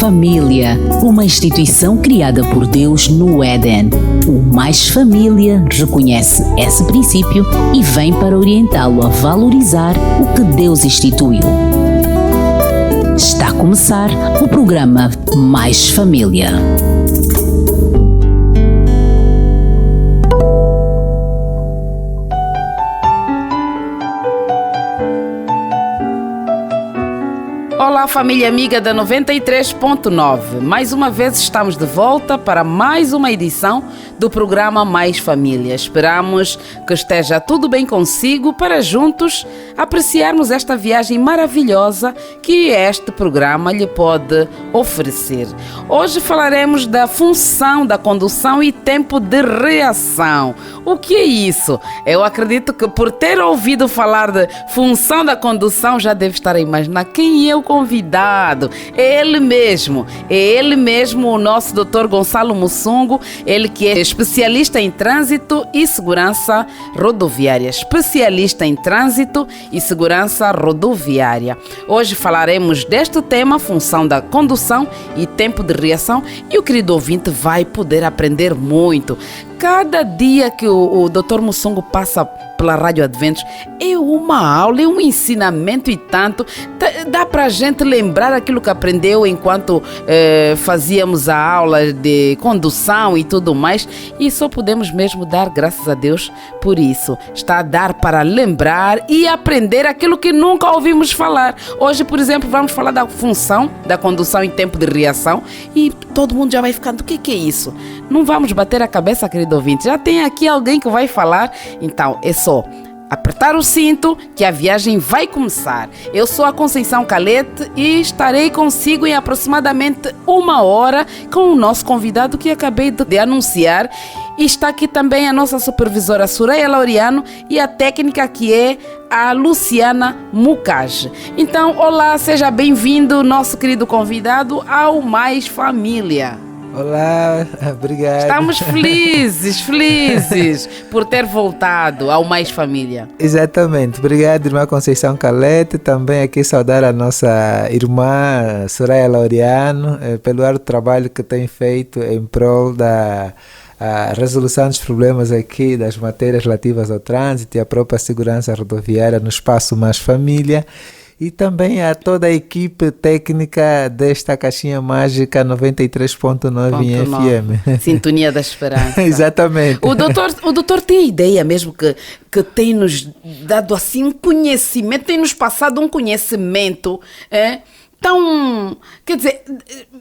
Família, uma instituição criada por Deus no Éden. O Mais Família reconhece esse princípio e vem para orientá-lo a valorizar o que Deus instituiu. Está a começar o programa Mais Família. Olá, família amiga da 93.9. Mais uma vez estamos de volta para mais uma edição do programa Mais Família. Esperamos que esteja tudo bem consigo para juntos apreciarmos esta viagem maravilhosa que este programa lhe pode oferecer. Hoje falaremos da função da condução e tempo de reação. O que é isso? Eu acredito que por ter ouvido falar de função da condução já deve estar a imaginar quem é o convidado. É ele mesmo, o nosso Dr. Gonçalo Mussungo, ele que é especialista em trânsito e segurança rodoviária. Hoje falaremos deste tema, função da condução e tempo de reação, e o querido ouvinte vai poder aprender muito. Cada dia que o Dr. Mussungo passa pela Rádio Adventos é uma aula, é um ensinamento e tanto. Dá para a gente lembrar aquilo que aprendeu enquanto fazíamos a aula de condução e tudo mais. E só podemos mesmo dar graças a Deus por isso. Está a dar para lembrar e aprender aquilo que nunca ouvimos falar. Hoje, por exemplo, vamos falar da função da condução em tempo de reação. E todo mundo já vai ficando, o que é isso? Não vamos bater a cabeça, querido ouvinte. Já tem aqui alguém que vai falar. Então, é só apertar o cinto que a viagem vai começar. Eu sou a Conceição Calete e estarei consigo em aproximadamente 1 hora com o nosso convidado que acabei de anunciar. E está aqui também a nossa supervisora Soraya Laureano e a técnica que é a Luciana Mucage. Então, olá, seja bem-vindo, nosso querido convidado, ao Mais Família. Olá, obrigado. Estamos felizes por ter voltado ao Mais Família. Exatamente, obrigado, irmã Conceição Calete. Também aqui saudar a nossa irmã Soraya Laureano pelo árduo trabalho que tem feito em prol da resolução dos problemas aqui das matérias relativas ao trânsito e à própria segurança rodoviária no espaço Mais Família. E também a toda a equipe técnica desta caixinha mágica 93.9 em FM. Sintonia da Esperança. Exatamente. O doutor tem ideia mesmo que tem nos dado assim um conhecimento, tem nos passado um conhecimento, Então, quer dizer,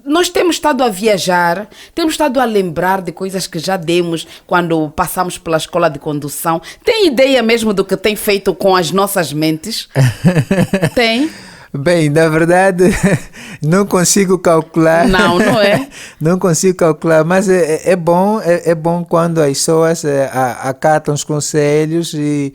nós temos estado a viajar, temos estado a lembrar de coisas que já demos quando passamos pela escola de condução. Tem ideia mesmo do que tem feito com as nossas mentes? Tem? Bem, na verdade, não consigo calcular. Não é? Não consigo calcular, mas é bom quando as pessoas acatam os conselhos e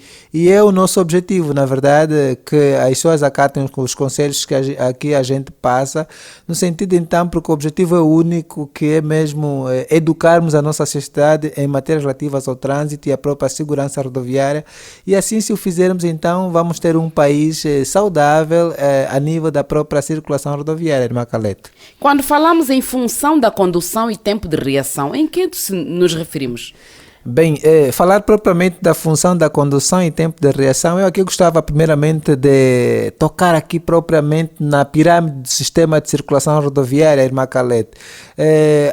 é o nosso objetivo, na verdade, que as pessoas acatem os conselhos que aqui a gente passa, no sentido então, porque o objetivo é único, que é mesmo educarmos a nossa sociedade em matérias relativas ao trânsito e à própria segurança rodoviária, e assim, se o fizermos, então, vamos ter um país saudável, a nível da própria circulação rodoviária, irmã Calete. Quando falamos em função da condução e tempo de reação, em que nos referimos? Bem, falar propriamente da função da condução e tempo de reação, eu aqui gostava primeiramente de tocar aqui propriamente na pirâmide do sistema de circulação rodoviária, irmã Calete.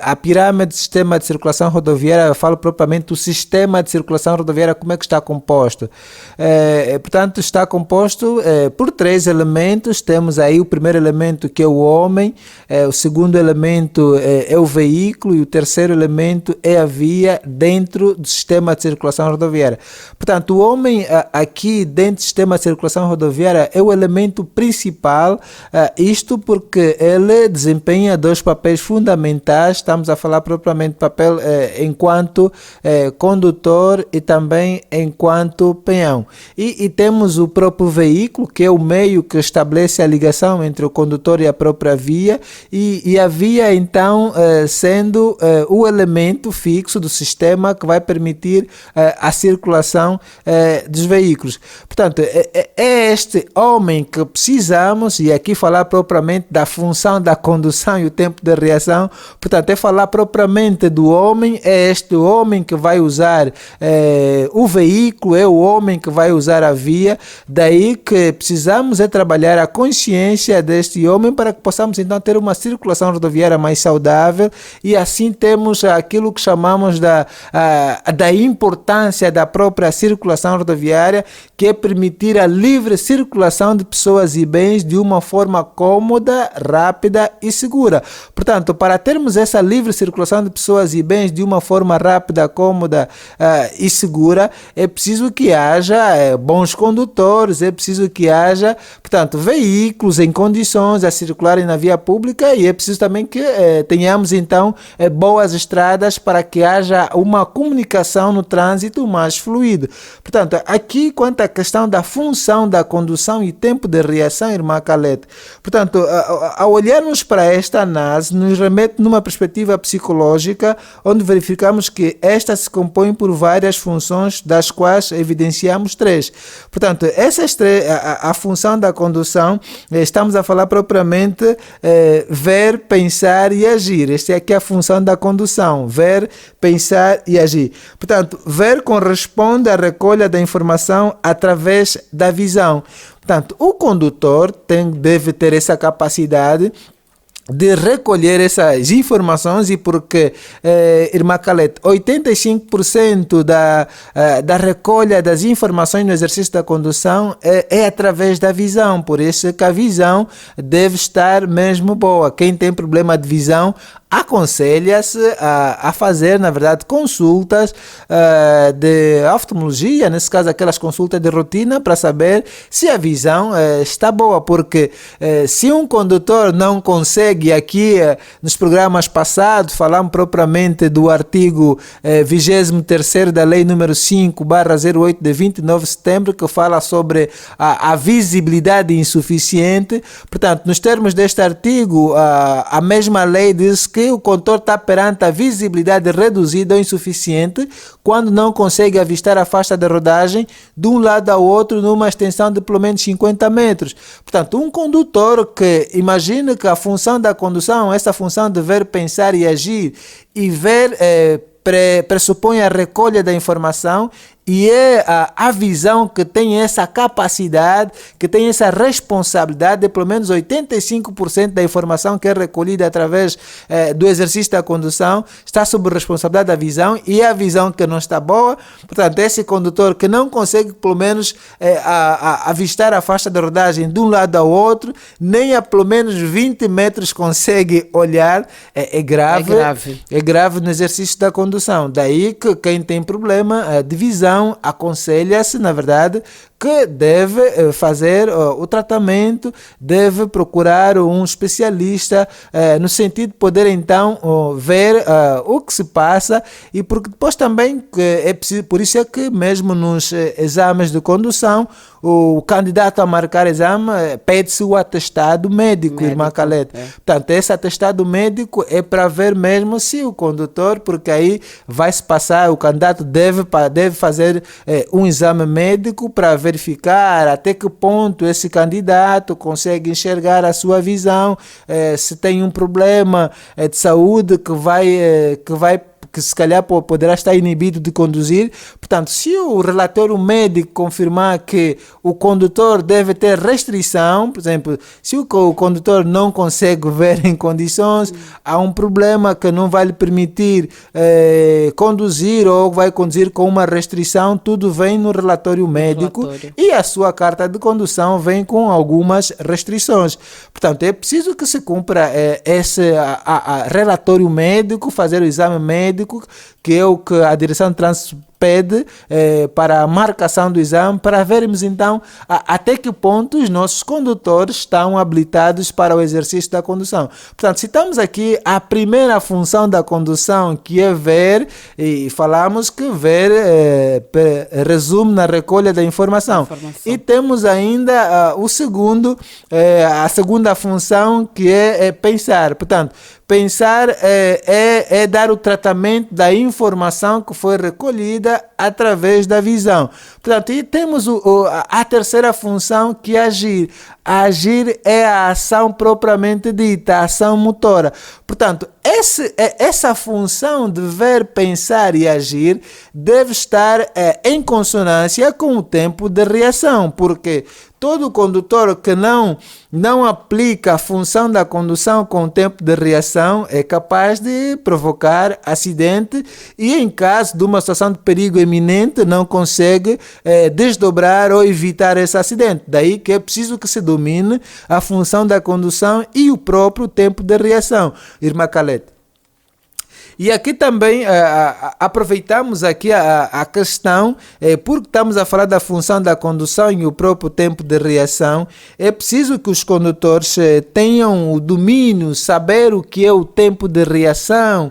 A pirâmide do sistema de circulação rodoviária, eu falo propriamente do sistema de circulação rodoviária, como é que está composto. Portanto, está composto por 3 elementos. Temos aí o primeiro elemento, que é o homem, o segundo elemento é o veículo e o terceiro elemento é a via dentro do sistema de circulação rodoviária. Portanto, o homem aqui dentro do sistema de circulação rodoviária é o elemento principal, isto porque ele desempenha 2 papéis fundamentais fundamentais, estamos a falar propriamente papel enquanto condutor e também enquanto peão. E temos o próprio veículo, que é o meio que estabelece a ligação entre o condutor e a própria via, e a via então sendo o elemento fixo do sistema que vai permitir a circulação dos veículos. Portanto, é este homem que precisamos, e aqui falar propriamente da função da condução e o tempo de reação. Portanto, é falar propriamente do homem, é este homem que vai usar o veículo, é o homem que vai usar a via. Daí que precisamos trabalhar a consciência deste homem para que possamos então ter uma circulação rodoviária mais saudável, e assim temos aquilo que chamamos da importância da própria circulação rodoviária, que é permitir a livre circulação de pessoas e bens de uma forma cômoda, rápida e segura. Portanto, para termos essa livre circulação de pessoas e bens de uma forma rápida, cômoda e segura, é preciso que haja bons condutores, é preciso que haja, portanto, veículos em condições a circularem na via pública, e é preciso também que tenhamos então boas estradas para que haja uma comunicação no trânsito mais fluido. Portanto, aqui quanto à questão da função da condução e tempo de reação, irmã Calete, portanto, ao olharmos para esta análise, nos remete numa perspectiva psicológica, onde verificamos que esta se compõe por várias funções, das quais evidenciamos 3. Portanto, essas 3, a função da condução, estamos a falar propriamente ver, pensar e agir. Esta é aqui a função da condução: ver, pensar e agir. Portanto, ver corresponde à recolha da informação através da visão. Portanto, o condutor deve ter essa capacidade de recolher essas informações, e porque, irmã Calete, 85% da recolha das informações no exercício da condução é através da visão. Por isso que a visão deve estar mesmo boa. Quem tem problema de visão aconselha-se a fazer, na verdade, consultas de oftalmologia, nesse caso aquelas consultas de rotina, para saber se a visão está boa, porque se um condutor não consegue, aqui nos programas passados falamos propriamente do artigo 23º da lei número 5/08 de 29 de setembro, que fala sobre a visibilidade insuficiente. Portanto, nos termos deste artigo, a mesma lei diz que o condutor está perante a visibilidade reduzida ou insuficiente quando não consegue avistar a faixa de rodagem de um lado ao outro numa extensão de pelo menos 50 metros. Portanto, um condutor que imagine que a função da condução, essa função de ver, pensar e agir, e ver pressupõe a recolha da informação, e é a visão que tem essa capacidade, que tem essa responsabilidade de pelo menos 85% da informação que é recolhida através do exercício da condução está sob responsabilidade da visão, e é a visão que não está boa. Portanto, esse condutor que não consegue pelo menos avistar a faixa de rodagem de um lado ao outro, nem a pelo menos 20 metros consegue olhar, é grave. É grave no exercício da condução. Daí que quem tem problema de visão aconselha-se, na verdade, que deve fazer o tratamento, deve procurar um especialista no sentido de poder então ver o que se passa, e porque depois também é preciso, por isso é que mesmo nos exames de condução, o candidato a marcar exame pede-se o atestado médico, irmã Calete. Portanto, esse atestado médico é para ver mesmo se o condutor, porque aí vai se passar, o candidato deve fazer um exame médico para verificar até que ponto esse candidato consegue enxergar a sua visão, se tem um problema de saúde que se calhar poderá estar inibido de conduzir. Portanto, se o relatório médico confirmar que o condutor deve ter restrição, por exemplo, se o condutor não consegue ver em condições, há um problema que não vai lhe permitir conduzir, ou vai conduzir com uma restrição, tudo vem no relatório médico, e a sua carta de condução vem com algumas restrições. Portanto, é preciso que se cumpra esse relatório médico, fazer o exame médico, que é o que a direção de trânsito pede para a marcação do exame, para vermos então até que ponto os nossos condutores estão habilitados para o exercício da condução. Portanto, citamos aqui a primeira função da condução, que é ver, e falamos que ver resume na recolha da informação. E temos ainda o segundo, a segunda função, que é pensar. Portanto, pensar é dar o tratamento da informação que foi recolhida através da visão. Portanto, e temos a terceira função, que é agir. Agir é a ação propriamente dita, a ação motora. Portanto, essa função de ver, pensar e agir deve estar em consonância com o tempo de reação, porque todo condutor que não aplica a função da condução com o tempo de reação é capaz de provocar acidente e, em caso de uma situação de perigo iminente, não consegue desdobrar ou evitar esse acidente. Daí que é preciso que se domine a função da condução e o próprio tempo de reação. Irmã Calete. E aqui também aproveitamos aqui a questão, porque estamos a falar da função da condução e o próprio tempo de reação, é preciso que os condutores tenham o domínio, saber o que é o tempo de reação.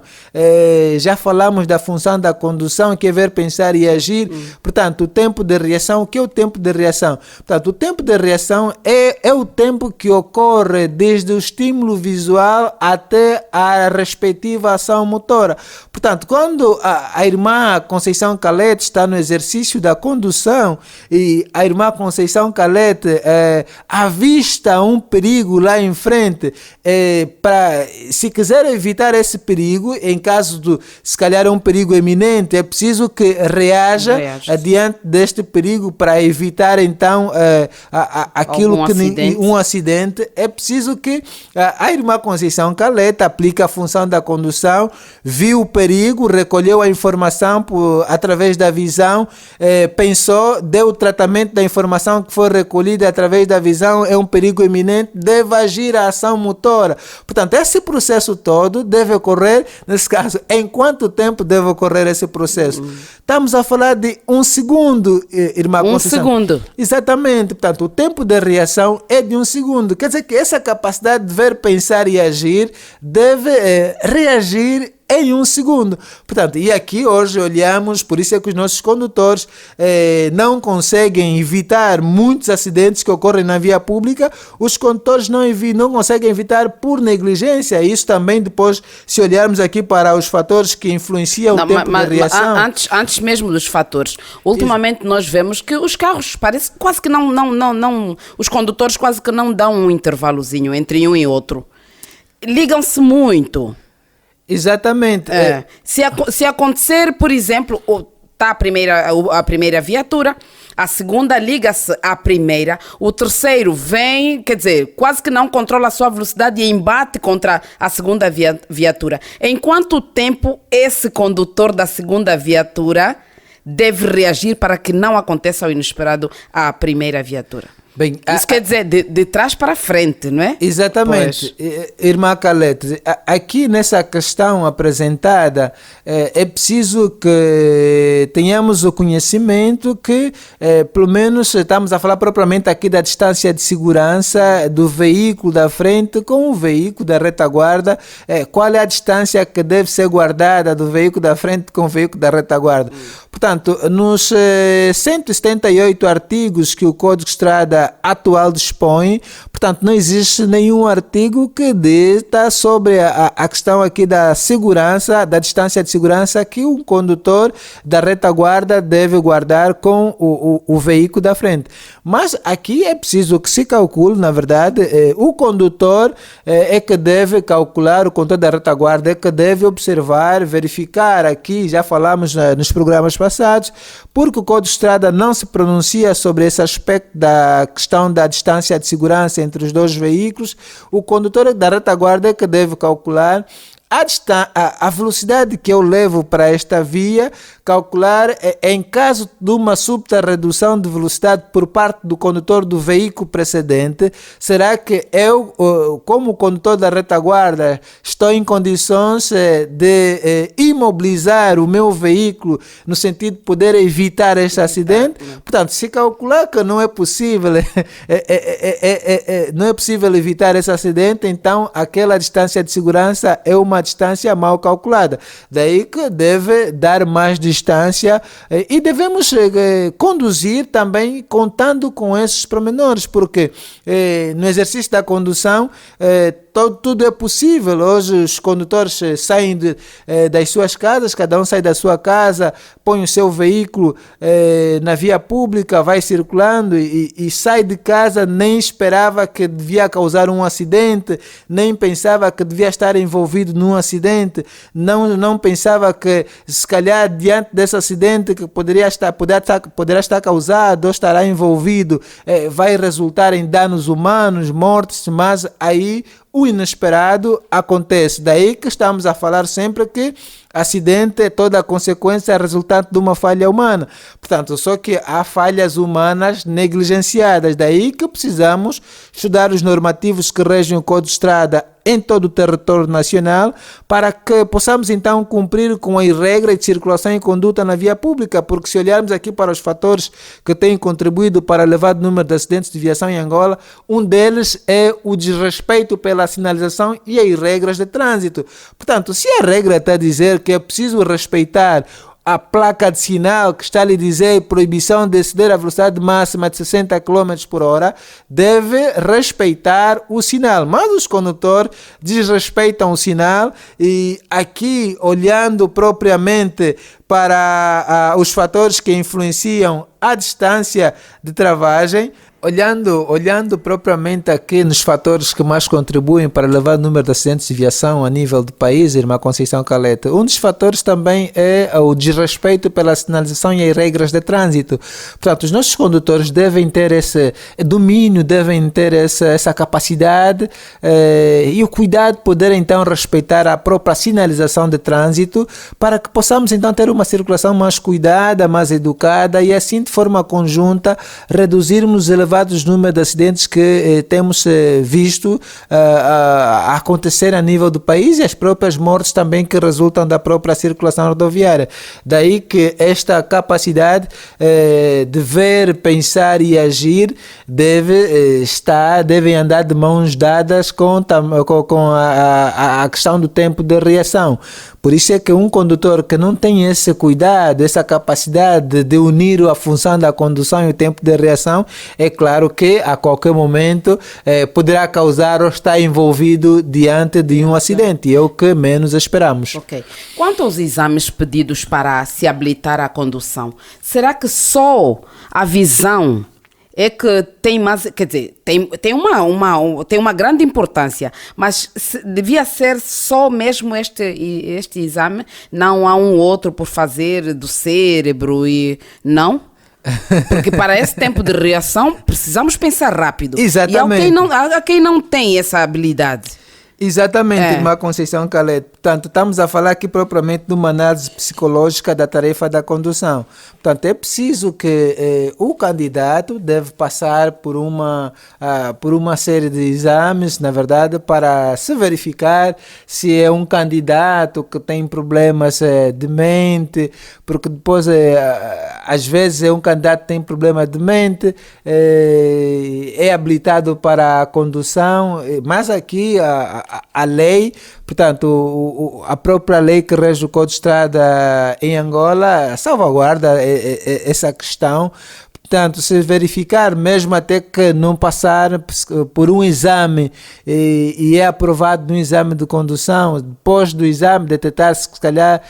Já falamos da função da condução, que é ver, pensar e agir. Portanto, o tempo de reação, o que é o tempo de reação? Portanto, o tempo de reação é o tempo que ocorre desde o estímulo visual até a respectiva ação motora. Portanto, quando a irmã Conceição Calete está no exercício da condução e a irmã Conceição Calete avista um perigo lá em frente, se quiser evitar esse perigo, em caso de, se calhar, um perigo iminente, é preciso que reaja diante deste perigo para evitar, então, um acidente. É preciso que a irmã Conceição Calete aplique a função da condução, viu o perigo, recolheu a informação através da visão, pensou, deu o tratamento da informação que foi recolhida através da visão, é um perigo iminente, deve agir a ação motora. Portanto, esse processo todo deve ocorrer, nesse caso, em quanto tempo deve ocorrer esse processo? Estamos a falar de 1 segundo, irmã Conceição. 1 segundo. Exatamente. Portanto, o tempo de reação é de 1 segundo. Quer dizer que essa capacidade de ver, pensar e agir deve reagir em 1 segundo. Portanto, e aqui hoje olhamos, por isso é que os nossos condutores não conseguem evitar muitos acidentes que ocorrem na via pública. Os condutores não conseguem evitar por negligência. Isso também depois, se olharmos aqui para os fatores que influenciam o tempo de reação. Antes mesmo dos fatores, ultimamente nós vemos que os carros parece quase que não, os condutores quase que não dão um intervalozinho entre um e outro. Ligam-se muito. Exatamente. Se acontecer, por exemplo, está a primeira viatura, a segunda liga-se à primeira, o terceiro vem, quer dizer, quase que não controla a sua velocidade e embate contra a segunda viatura. Em quanto tempo esse condutor da segunda viatura deve reagir para que não aconteça o inesperado à primeira viatura? Bem, isso quer dizer de trás para frente, não é? Exatamente. Irmã Calete, aqui nessa questão apresentada, é preciso que tenhamos o conhecimento que, pelo menos, estamos a falar propriamente aqui da distância de segurança do veículo da frente com o veículo da retaguarda. Qual é a distância que deve ser guardada do veículo da frente com o veículo da retaguarda? Portanto, nos 178 artigos que o Código de Estrada atual dispõe, portanto, não existe nenhum artigo que dita sobre a questão aqui da segurança, da distância de segurança que um condutor da retaguarda deve guardar com o veículo da frente. Mas aqui é preciso que se calcule, na verdade, o condutor é que deve calcular, o condutor da retaguarda é que deve observar, verificar. Aqui já falamos nos programas passados, porque o Código de Estrada não se pronuncia sobre esse aspecto da questão da distância de segurança entre os dois veículos. O condutor da retaguarda é que deve calcular a velocidade que eu levo para esta via, calcular em caso de uma súbita redução de velocidade por parte do condutor do veículo precedente, será que eu, como condutor da retaguarda, estou em condições de imobilizar o meu veículo no sentido de poder evitar este acidente? Portanto, se calcular que não é possível, não é possível evitar esse acidente, então aquela distância de segurança é uma distância mal calculada. Daí que deve dar mais distância e devemos conduzir também contando com esses pormenores, porque no exercício da condução tudo é possível. Hoje os condutores saem das suas casas, cada um sai da sua casa, põe o seu veículo na via pública, vai circulando e sai de casa, nem esperava que devia causar um acidente, nem pensava que devia estar envolvido num acidente, não pensava que se calhar diante desse acidente que poderá estar causado ou estará envolvido, vai resultar em danos humanos, mortes, mas aí o inesperado acontece. Daí que estamos a falar sempre que acidente é toda a consequência resultante de uma falha humana. Portanto, só que há falhas humanas negligenciadas. Daí que precisamos estudar os normativos que regem o Código de Estrada em todo o território nacional para que possamos então cumprir com as regras de circulação e conduta na via pública, porque se olharmos aqui para os fatores que têm contribuído para o elevado número de acidentes de viação em Angola, um deles é o desrespeito pela sinalização e as regras de trânsito. Portanto, se a regra está a dizer que é preciso respeitar a placa de sinal que está a lhe dizer proibição de exceder a velocidade máxima de 60 km por hora, deve respeitar o sinal. Mas os condutores desrespeitam o sinal e aqui, olhando propriamente para os fatores que influenciam a distância de travagem, olhando propriamente aqui nos fatores que mais contribuem para elevar o número de acidentes de viação a nível do país, Irmã Conceição Calete, um dos fatores também é o desrespeito pela sinalização e as regras de trânsito. Portanto, os nossos condutores devem ter esse domínio, devem ter essa capacidade e o cuidado de poder então respeitar a própria sinalização de trânsito para que possamos então ter uma circulação mais cuidada, mais educada e assim de forma conjunta reduzirmos os elevados números de acidentes que temos visto a acontecer a nível do país e as próprias mortes também que resultam da própria circulação rodoviária. Daí que esta capacidade de ver, pensar e agir devem andar de mãos dadas com a questão do tempo de reação. Por isso é que um condutor que não tem esse cuidado, essa capacidade de unir a função da condução e o tempo de reação, é claro que a qualquer momento poderá causar ou estar envolvido diante de um acidente, e é o que menos esperamos. Ok. Quanto aos exames pedidos para se habilitar à condução, será que só a visão é que tem mais, quer dizer, tem uma grande importância, mas devia ser só mesmo este exame, não há um outro por fazer do cérebro e não? Porque para esse tempo de reação precisamos pensar rápido. Exatamente. E há quem não tem essa habilidade. Exatamente, Irmã Conceição Calete. Portanto, estamos a falar aqui propriamente de uma análise psicológica da tarefa da condução. Portanto, é preciso que o candidato deve passar por uma série de exames, na verdade, para se verificar se é um candidato que tem problemas de mente, porque depois, às vezes, é um candidato que tem problema de mente, é habilitado para a condução, mas aqui a lei, portanto, a própria lei que rege o Código de Estrada em Angola salvaguarda essa questão. Portanto, se verificar, mesmo até que não passar por um exame e é aprovado no exame de condução, depois do exame detectar-se que se calhar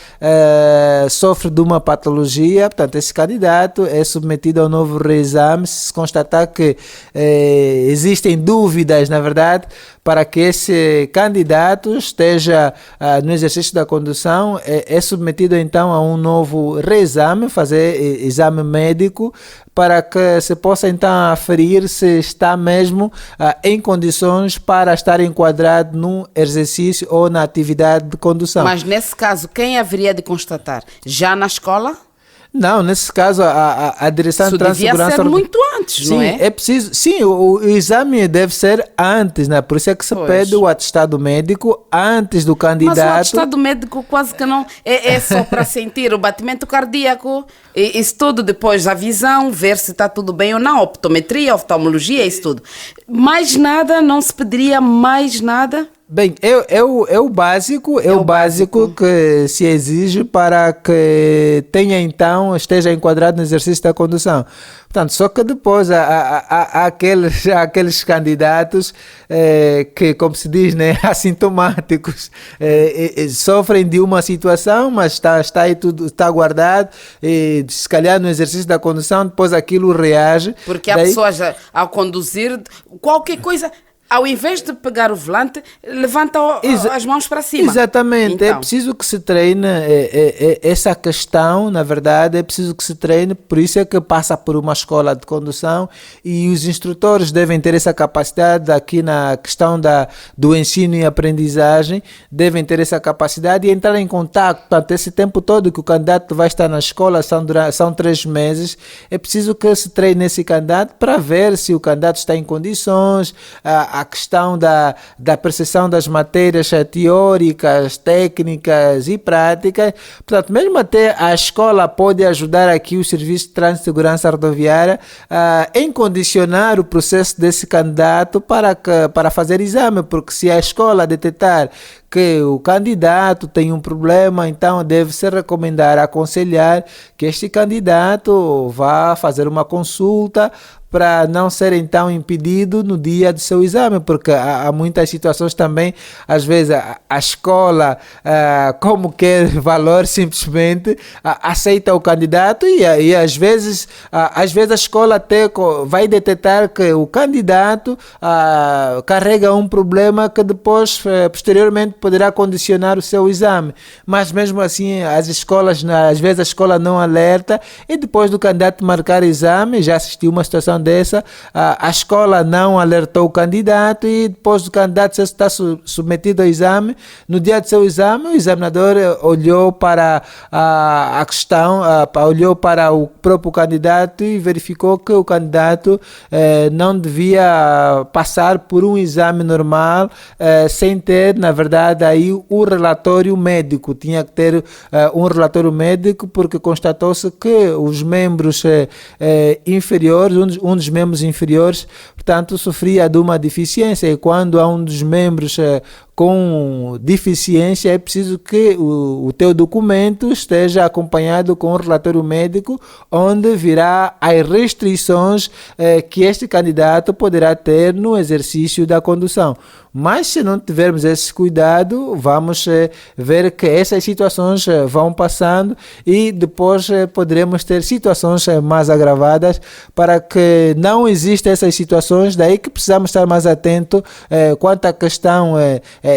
sofre de uma patologia, portanto, esse candidato é submetido ao novo reexame, se constatar que existem dúvidas, na verdade, para que esse candidato esteja no exercício da condução, é submetido então a um novo reexame, fazer exame médico, para que se possa então aferir se está mesmo em condições para estar enquadrado num exercício ou na atividade de condução. Mas nesse caso, quem haveria de constatar? Já na escola? Não, nesse caso a direção de trânsito e segurança... Isso devia ser muito antes, sim, não é? É preciso, sim, o exame deve ser antes, né? Por isso é que se pede o atestado médico antes do candidato. Mas o atestado médico quase que não... É só para sentir o batimento cardíaco, isso tudo, depois a visão, ver se está tudo bem ou não, optometria, oftalmologia, isso tudo. Mais nada, não se pediria mais nada? Bem, é o básico, o básico que se exige para que esteja enquadrado no exercício da condução. Portanto, só que depois há aqueles candidatos que, como se diz, né, assintomáticos, sofrem de uma situação, mas está aí tudo, está guardado, e se calhar no exercício da condução, depois aquilo reage. Porque há pessoas ao conduzir, qualquer coisa... Ao invés de pegar o volante, levanta as mãos para cima. Exatamente. Então. É preciso que se treine essa questão, na verdade, é preciso que se treine, por isso é que passa por uma escola de condução e os instrutores devem ter essa capacidade aqui na questão do ensino e aprendizagem, devem ter essa capacidade e entrar em contato. Portanto, esse tempo todo que o candidato vai estar na escola, são 3 meses, é preciso que se treine esse candidato para ver se o candidato está em condições, a questão da percepção das matérias teóricas, técnicas e práticas. Portanto, mesmo até a escola pode ajudar aqui o Serviço de Trânsito e Segurança Rodoviária em condicionar o processo desse candidato para fazer exame, porque se a escola detectar que o candidato tem um problema, então deve-se recomendar, aconselhar que este candidato vá fazer uma consulta para não ser então impedido no dia do seu exame, porque há muitas situações também, às vezes a escola, como quer valor, simplesmente aceita o candidato e às vezes a escola até vai detectar que o candidato carrega um problema que depois, posteriormente, poderá condicionar o seu exame, mas mesmo assim as escolas, às vezes a escola não alerta e depois do candidato marcar exame, já assistiu uma situação dessa, a escola não alertou o candidato e depois do candidato está submetido ao exame, no dia do seu exame o examinador olhou para a questão, olhou para o próprio candidato e verificou que o candidato não devia passar por um exame normal sem ter, na verdade, aí o relatório médico. Tinha que ter um relatório médico porque constatou-se que os membros inferiores, um dos membros inferiores, portanto, sofria de uma deficiência e quando há um dos membros com deficiência, é preciso que o teu documento esteja acompanhado com um relatório médico, onde virá as restrições que este candidato poderá ter no exercício da condução. Mas se não tivermos esse cuidado, vamos ver que essas situações vão passando e depois poderemos ter situações mais agravadas para que não existam essas situações, daí que precisamos estar mais atentos quanto à questão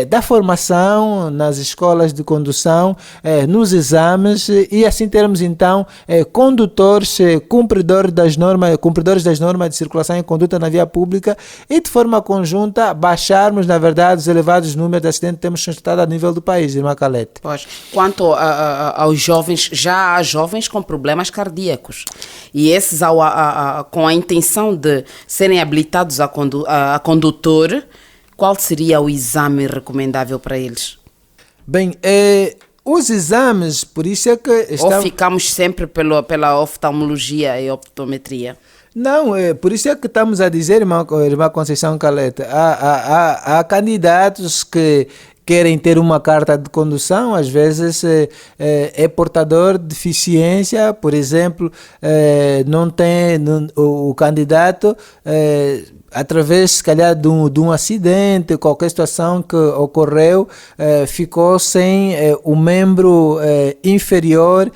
da formação nas escolas de condução, nos exames e assim termos então condutores cumpridores das normas de circulação e conduta na via pública e de forma conjunta baixarmos, na verdade, os elevados números de acidentes que temos constatado a nível do país, irmã Calete. Pois, quanto aos jovens, já há jovens com problemas cardíacos e esses com a intenção de serem habilitados a condutor, qual seria o exame recomendável para eles? Bem, os exames, por isso é que... Ou ficamos sempre pela oftalmologia e optometria? Não, por isso é que estamos a dizer, irmã Conceição Caleta, há candidatos que querem ter uma carta de condução, às vezes é portador de deficiência, por exemplo, não tem o candidato... através, se calhar, de um acidente, qualquer situação que ocorreu, ficou sem o membro inferior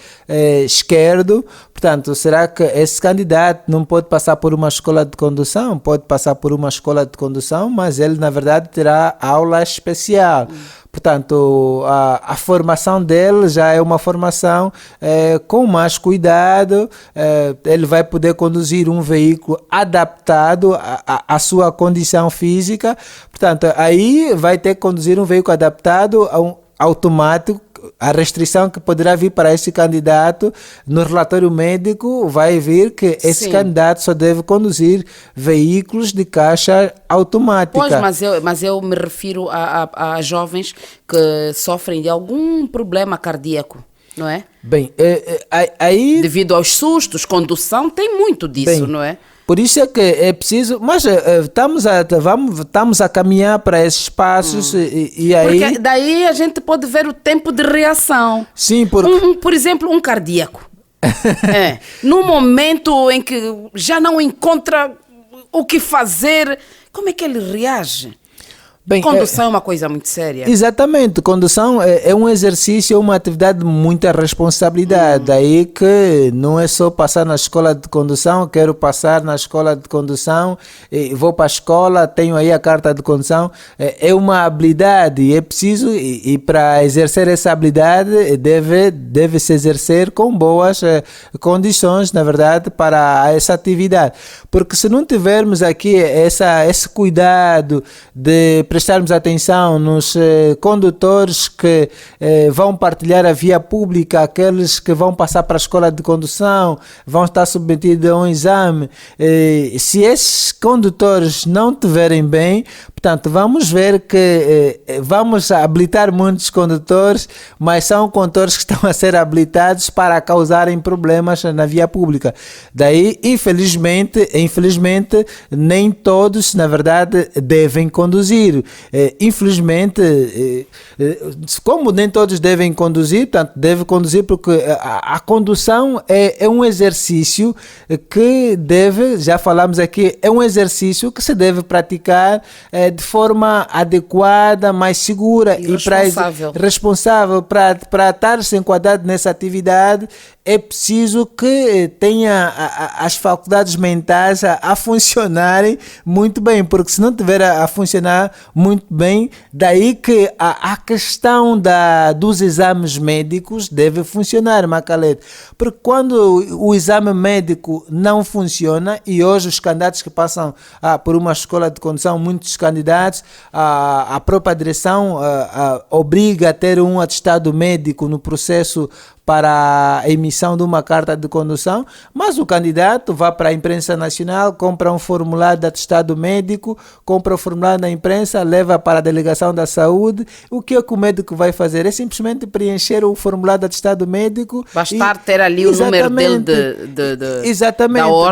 esquerdo. Portanto, será que esse candidato não pode passar por uma escola de condução? Pode passar por uma escola de condução, mas ele, na verdade, terá aula especial. portanto, a formação dele já é uma formação com mais cuidado. Ele vai poder conduzir um veículo adaptado à sua condição física. Portanto, aí vai ter que conduzir um veículo adaptado a um automático. A restrição que poderá vir para esse candidato, no relatório médico, vai vir que esse candidato só deve conduzir veículos de caixa automática. Pois, mas eu me refiro a jovens que sofrem de algum problema cardíaco, não é? Bem, aí... Devido aos sustos, condução, tem muito disso, não é? Por isso é que é preciso, mas estamos a caminhar para esses passos e aí... Porque daí a gente pode ver o tempo de reação. Sim, por exemplo, um cardíaco. No momento em que já não encontra o que fazer, como é que ele reage? Bem, condução é uma coisa muito séria. Exatamente, condução é um exercício, é uma atividade de muita responsabilidade. Daí que não é só passar na escola de condução, quero passar na escola de condução, vou para a escola, tenho aí a carta de condução. É uma habilidade e é preciso, e para exercer essa habilidade deve se exercer com boas condições, na verdade, para essa atividade. Porque se não tivermos aqui esse cuidado de prestarmos atenção nos condutores que vão partilhar a via pública, aqueles que vão passar para a escola de condução, vão estar submetidos a um exame. Se esses condutores não estiverem bem, portanto, vamos ver que vamos habilitar muitos condutores, mas são condutores que estão a ser habilitados para causarem problemas na via pública. Daí, infelizmente, nem todos, na verdade, devem conduzir. Infelizmente, como nem todos devem conduzir, portanto, deve conduzir porque a condução é um exercício que já falamos aqui, é um exercício que se deve praticar de forma adequada, mais segura e responsável para estar-se enquadrado nessa atividade. É preciso que tenha as faculdades mentais a funcionarem muito bem, porque se não tiver a funcionar muito bem, daí que a questão dos exames médicos deve funcionar, Macalete. Porque quando o exame médico não funciona, e hoje os candidatos que passam por uma escola de condução, muitos candidatos, a própria direção obriga a ter um atestado médico no processo para a emissão de uma carta de condução, mas o candidato vai para a imprensa nacional, compra um formulário de atestado médico, compra o formulário da imprensa, leva para a delegação da saúde. O que é que o médico vai fazer? É simplesmente preencher o formulário de atestado médico. Bastar ter ali o número dele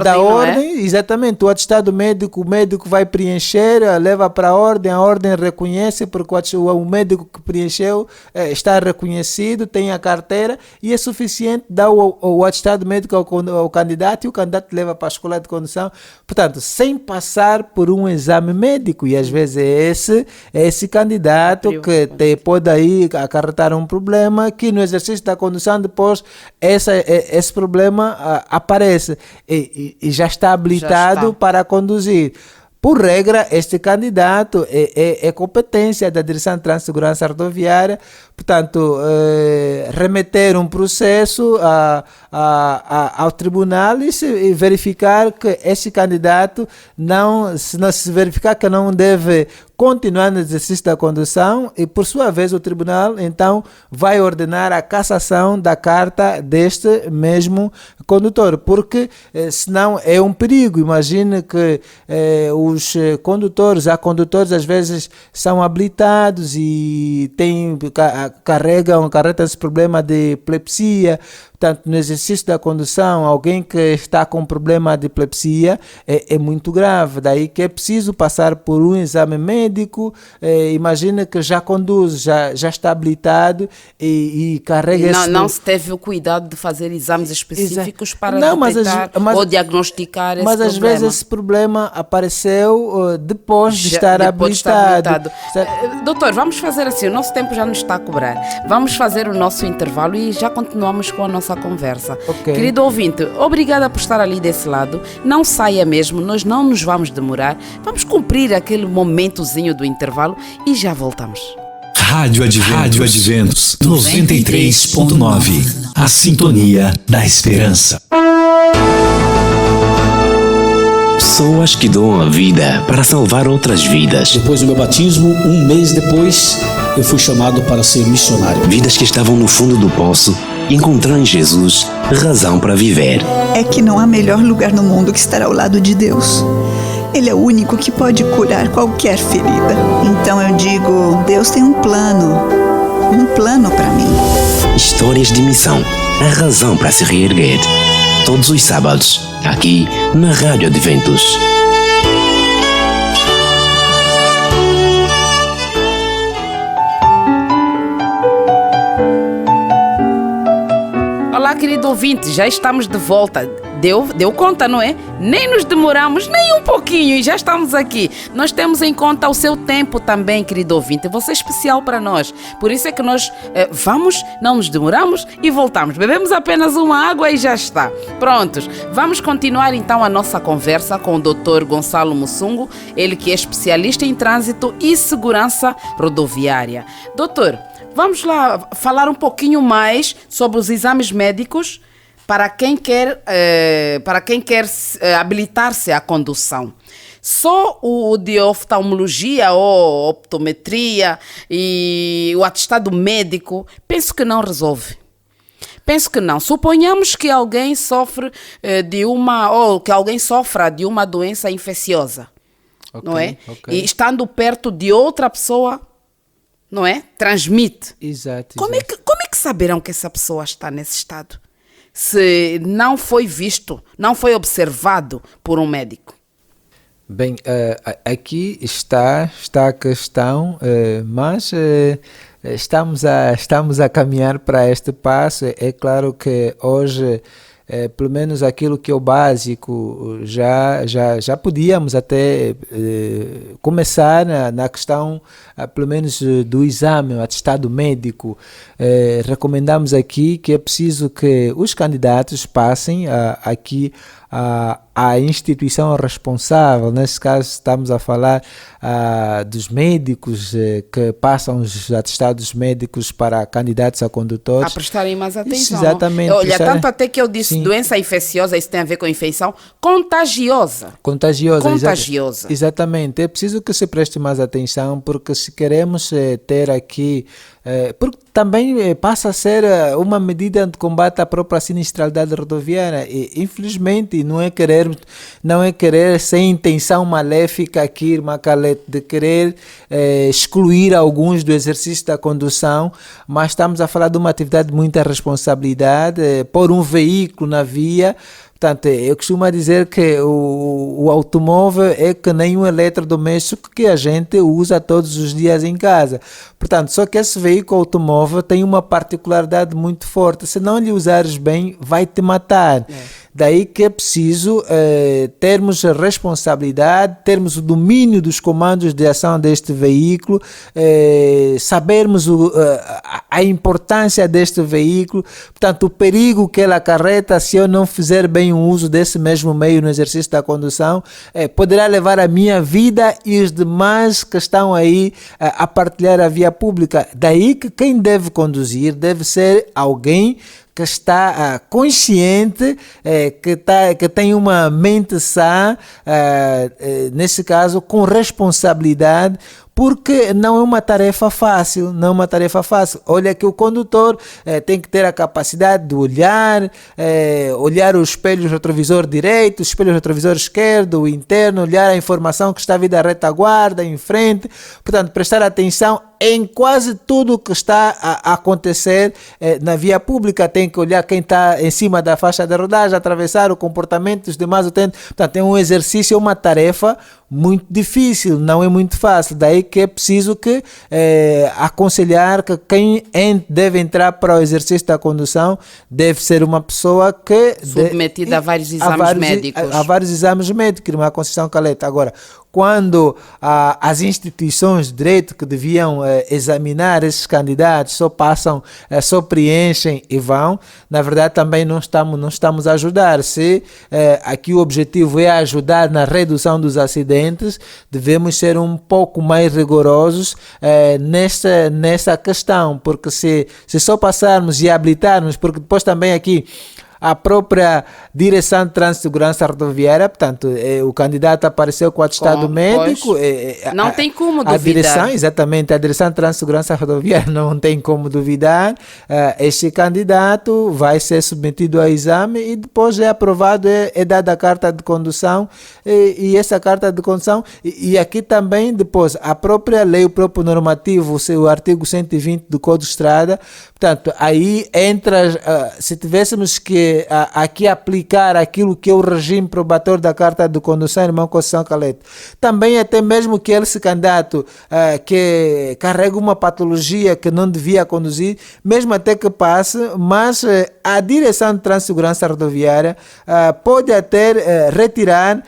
da ordem. Exatamente, o atestado médico, o médico vai preencher, leva para a ordem reconhece, porque o médico que preencheu está reconhecido, tem a carteira, e é suficiente dar o atestado médico ao candidato, e o candidato leva para a escola de condução, portanto, sem passar por um exame médico. E às vezes é esse candidato que pode aí acarretar um problema, que no exercício da condução depois esse problema aparece e já está habilitado para conduzir. Por regra, este candidato é competência da Direção de Trânsito e Segurança Rodoviária, portanto, remeter um processo ao tribunal e verificar que esse candidato se verificar que não deve continuar no exercício da condução, e por sua vez o tribunal então vai ordenar a cassação da carta deste mesmo condutor, porque senão é um perigo. Imagine que os condutores às vezes são habilitados e carregam esse problema de epilepsia. Portanto, no exercício da condução, alguém que está com problema de epilepsia é muito grave. Daí que é preciso passar por um exame médico. Imagina que já conduz, já está habilitado e carrega esse... Não se teve o cuidado de fazer exames específicos para detectar ou diagnosticar esse problema. Mas às vezes esse problema apareceu depois de estar habilitado. Doutor, vamos fazer assim, o nosso tempo já nos está a cobrar. Vamos fazer o nosso intervalo e já continuamos com a nossa conversa. Okay. Querido ouvinte, obrigada por estar ali desse lado. Não saia mesmo, nós não nos vamos demorar. Vamos cumprir aquele momentozinho do intervalo e já voltamos. Rádio Adventos 93.9. A sintonia da esperança. Pessoas que dão a vida para salvar outras vidas. Depois do meu batismo, um mês depois, eu fui chamado para ser missionário. Vidas que estavam no fundo do poço encontraram em Jesus razão para viver. É que não há melhor lugar no mundo que estar ao lado de Deus. Ele é o único que pode curar qualquer ferida. Então eu digo, Deus tem um plano para mim. Histórias de missão, a razão para se reerguer. Todos os sábados, aqui na Rádio Adventos. Olá, querido ouvinte, já estamos de volta. Deu conta, não é? Nem nos demoramos, nem um pouquinho, e já estamos aqui. Nós temos em conta o seu tempo também, querido ouvinte. Você é especial para nós. Por isso é que nós vamos, não nos demoramos e voltamos. Bebemos apenas uma água e já está. Prontos. Vamos continuar então a nossa conversa com o Dr. Gonçalo Mussungo, ele que é especialista em trânsito e segurança rodoviária. Doutor, vamos lá falar um pouquinho mais sobre os exames médicos para quem quer habilitar-se à condução. Só o de oftalmologia ou optometria e o atestado médico, penso que não resolve. Penso que não. Suponhamos que alguém sofra de uma doença infecciosa, não é? Okay. E estando perto de outra pessoa, não é? Transmite. Exato. Como é que saberão que essa pessoa está nesse estado? Se não foi visto, não foi observado por um médico? Bem, aqui está a questão, mas estamos a caminhar para este passo. É claro que hoje, pelo menos aquilo que é o básico, já podíamos até começar na questão, pelo menos do exame, o atestado médico. Recomendamos aqui que é preciso que os candidatos passem aqui a instituição responsável. Nesse caso estamos a falar dos médicos que passam os atestados médicos para candidatos a condutores. A prestarem mais atenção. Isso, exatamente. Olha, tanto até que eu disse, sim, doença infecciosa, isso tem a ver com infecção contagiosa. Contagiosa. Exatamente. É preciso que se preste mais atenção, porque se queremos ter aqui, porque também passa a ser uma medida de combate à própria sinistralidade rodoviária. E, infelizmente, não é querer sem intenção maléfica aqui, irmã Calete, de querer excluir alguns do exercício da condução, mas estamos a falar de uma atividade de muita responsabilidade, pôr um veículo na via. Portanto, eu costumo dizer que o automóvel é que nem um eletrodoméstico que a gente usa todos os dias em casa. Portanto, só que esse veículo automóvel tem uma particularidade muito forte. Se não lhe usares bem, vai te matar. Daí que é preciso termos responsabilidade, termos o domínio dos comandos de ação deste veículo, sabermos a importância deste veículo, portanto, o perigo que ele acarreta se eu não fizer bem o uso desse mesmo meio no exercício da condução, poderá levar a minha vida e os demais que estão aí a partilhar a via pública. Daí que quem deve conduzir deve ser alguém que está consciente, que tem uma mente sã, nesse caso, com responsabilidade, porque não é uma tarefa fácil, Olha que o condutor tem que ter a capacidade de olhar o espelho retrovisor direito, o espelho retrovisor esquerdo, o interno, olhar a informação que está vindo da retaguarda, em frente, portanto, prestar atenção em quase tudo que está a acontecer na via pública. Tem que olhar quem está em cima da faixa de rodagem, atravessar o comportamento dos demais utentes. Portanto, é um exercício, é uma tarefa muito difícil, não é muito fácil. Daí que é preciso aconselhar que quem deve entrar para o exercício da condução deve ser uma pessoa que submetida a vários exames médicos. A vários exames médicos, irmã Conceição Caleta. Agora, quando as instituições de direito que deviam examinar esses candidatos só preenchem e vão, na verdade também não estamos a ajudar. Se aqui o objetivo é ajudar na redução dos acidentes, acidentes, devemos ser um pouco mais rigorosos nessa questão, porque se só passarmos e habilitarmos, porque depois também aqui a própria Direção de Trânsito e Segurança Rodoviária, portanto, o candidato apareceu com o atestado médico. Não tem como duvidar. A Direção de Trânsito e Segurança Rodoviária não tem como duvidar. Este candidato vai ser submetido ao exame e depois é aprovado, é dada a carta de condução e essa carta de condução, e aqui também depois a própria lei, o próprio normativo, o artigo 120 do Código de Estrada, portanto, aí entra, se tivéssemos que aqui aplicar aquilo que é o regime probatório da carta de condução, irmão Conceição Calete, também até mesmo que esse candidato que carrega uma patologia que não devia conduzir, mesmo até que passe, mas a Direção de Trânsito e Segurança Rodoviária pode até retirar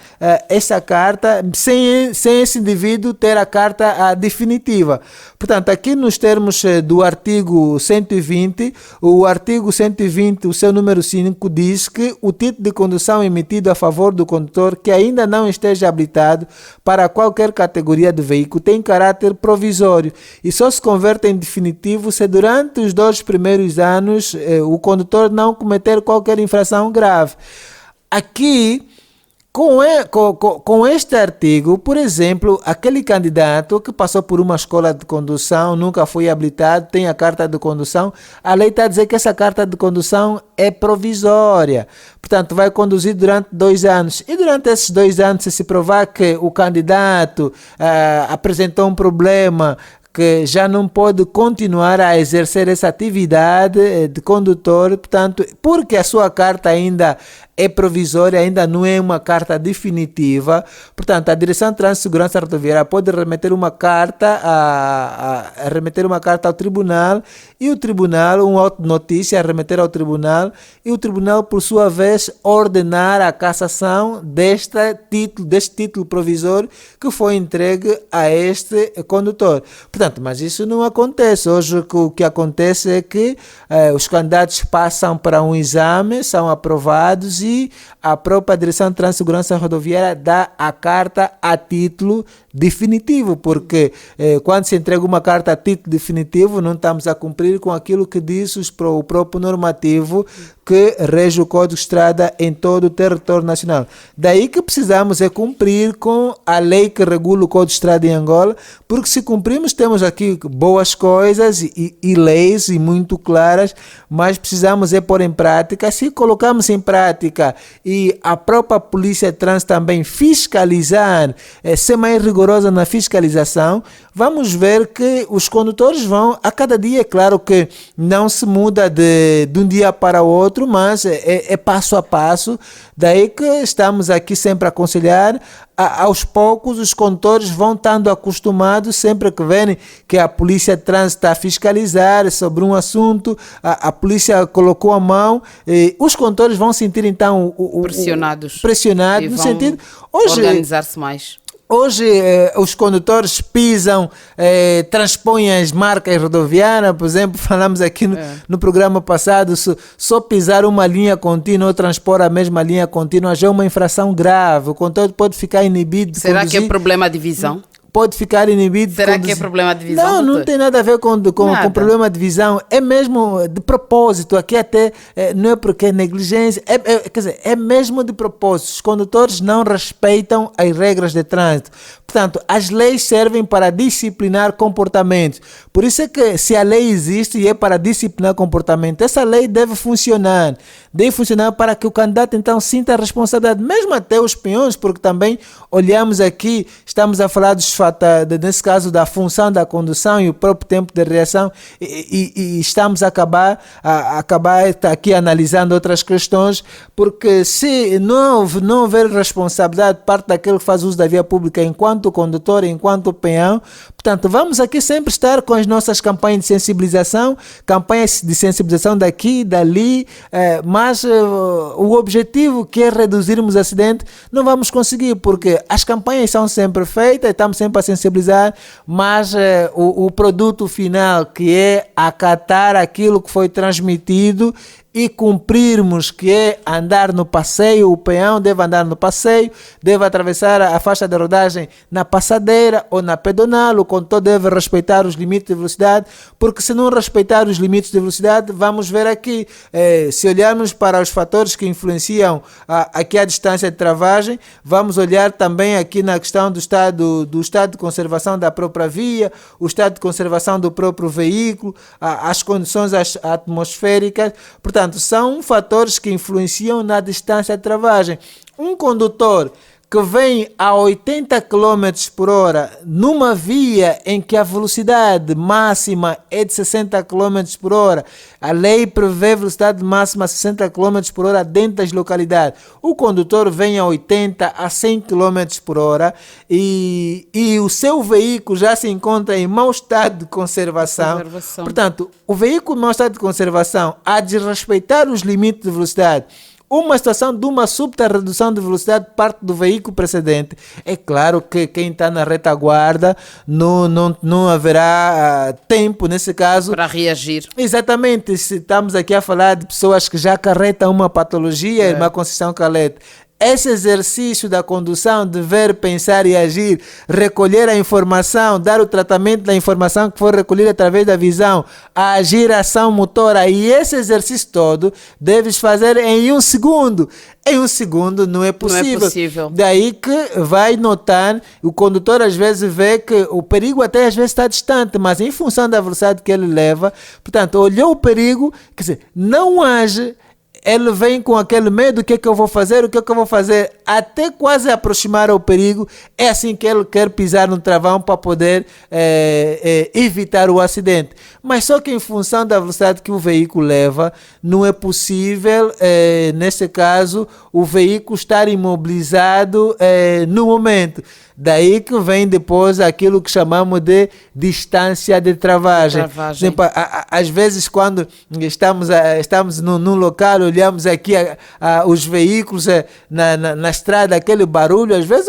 essa carta sem esse indivíduo ter a carta definitiva. Portanto, aqui nos termos do artigo 120, o artigo 120, o seu número 5, diz que o título de condução emitido a favor do condutor que ainda não esteja habilitado para qualquer categoria de veículo tem caráter provisório e só se converte em definitivo se durante os 2 primeiros anos o condutor não cometer qualquer infração grave. Aqui, com este artigo, por exemplo, aquele candidato que passou por uma escola de condução, nunca foi habilitado, tem a carta de condução, a lei está a dizer que essa carta de condução é provisória. Portanto, vai conduzir durante 2 anos. E durante esses 2 anos, se provar que o candidato apresentou um problema, que já não pode continuar a exercer essa atividade de condutor, portanto, porque a sua carta ainda é provisória, ainda não é uma carta definitiva. Portanto, a Direção de Trânsito e Segurança Rodoviária pode remeter uma carta ao tribunal e o tribunal, uma notícia a remeter ao tribunal e o tribunal, por sua vez, ordenar a cassação deste título provisório que foi entregue a este condutor. Portanto, mas isso não acontece. Hoje o que acontece é que os candidatos passam para um exame, são aprovados e a própria Direção de Trânsito e Segurança Rodoviária dá a carta a título definitivo, porque quando se entrega uma carta a título definitivo, não estamos a cumprir com aquilo que diz o próprio normativo que rege o Código de Estrada em todo o território nacional. Daí que precisamos cumprir com a lei que regula o Código de Estrada em Angola, porque se cumprimos, temos aqui boas coisas e leis e muito claras, mas precisamos pôr em prática. Se colocamos em prática e a própria Polícia de Trânsito também fiscalizar, ser mais rigorosa na fiscalização, vamos ver que os condutores vão, a cada dia, é claro que não se muda de um dia para o outro, mas é passo a passo. Daí que estamos aqui sempre a aconselhar, aos poucos os condutores vão estando acostumados, sempre que verem que a Polícia de Trânsito está a fiscalizar sobre um assunto, a polícia colocou a mão, os condutores vão sentir então pressionados no sentido, hoje organizar-se mais. Hoje os condutores pisam, transpõem as marcas rodoviárias, por exemplo, falamos aqui no programa passado, só pisar uma linha contínua ou transpor a mesma linha contínua já é uma infração grave, o condutor pode ficar inibido de Será conduzir. Que é problema de visão? Pode ficar inibido. Será que é problema de visão? Não tem nada a ver com problema de visão. É mesmo de propósito. Aqui até não é porque é negligência. Quer dizer, é mesmo de propósito. Os condutores não respeitam as regras de trânsito. Portanto, as leis servem para disciplinar comportamentos. Por isso é que se a lei existe e é para disciplinar comportamento, essa lei deve funcionar. Deve funcionar para que o candidato então sinta a responsabilidade, mesmo até os peões, porque também olhamos aqui, estamos a falar nesse caso da função da condução e o próprio tempo de reação e estamos a acabar aqui analisando outras questões, porque se não houver responsabilidade de parte daquele que faz uso da via pública enquanto condutor, enquanto peão, portanto, vamos aqui sempre estar com as nossas campanhas de sensibilização daqui e dali, mas o objetivo que é reduzirmos acidentes, não vamos conseguir, porque as campanhas são sempre feitas, estamos sempre a sensibilizar, mas o produto final, que é acatar aquilo que foi transmitido e cumprirmos, que é andar no passeio, o peão deve andar no passeio, deve atravessar a faixa de rodagem na passadeira ou na pedonal, o condutor deve respeitar os limites de velocidade, porque se não respeitar os limites de velocidade, vamos ver aqui, se olharmos para os fatores que influenciam aqui a distância de travagem, vamos olhar também aqui na questão do estado de conservação da própria via, o estado de conservação do próprio veículo, as condições atmosféricas. Portanto, são fatores que influenciam na distância de travagem. Um condutor que vem a 80 km por hora numa via em que a velocidade máxima é de 60 km por hora, a lei prevê velocidade máxima a 60 km por hora dentro das localidades. O condutor vem a 80 a 100 km por hora e o seu veículo já se encontra em mau estado de conservação. Portanto, o veículo em mau estado de conservação há de respeitar os limites de velocidade. Uma situação de uma súbita redução de velocidade parte do veículo precedente. É claro que quem está na retaguarda não haverá tempo, nesse caso, para reagir. Exatamente. Se estamos aqui a falar de pessoas que já acarretam uma patologia, Irmã Conceição Calete, esse exercício da condução de ver, pensar e agir, recolher a informação, dar o tratamento da informação que for recolhida através da visão, agir a ação motora, e esse exercício todo deves fazer em 1 segundo. Em 1 segundo não é possível. Não é possível. Daí que vai notar, o condutor às vezes vê que o perigo até às vezes está distante, mas em função da velocidade que ele leva, portanto, olhou o perigo, quer dizer, não age, ele vem com aquele medo, o que é que eu vou fazer, até quase aproximar ao perigo. É assim que ele quer pisar no travão para poder evitar o acidente. Mas só que em função da velocidade que o veículo leva, não é possível, nesse caso, o veículo estar imobilizado no momento. Daí que vem depois aquilo que chamamos de distância de travagem. Exemplo, às vezes, quando estamos num local, olhamos aqui os veículos na estrada, aquele barulho, às vezes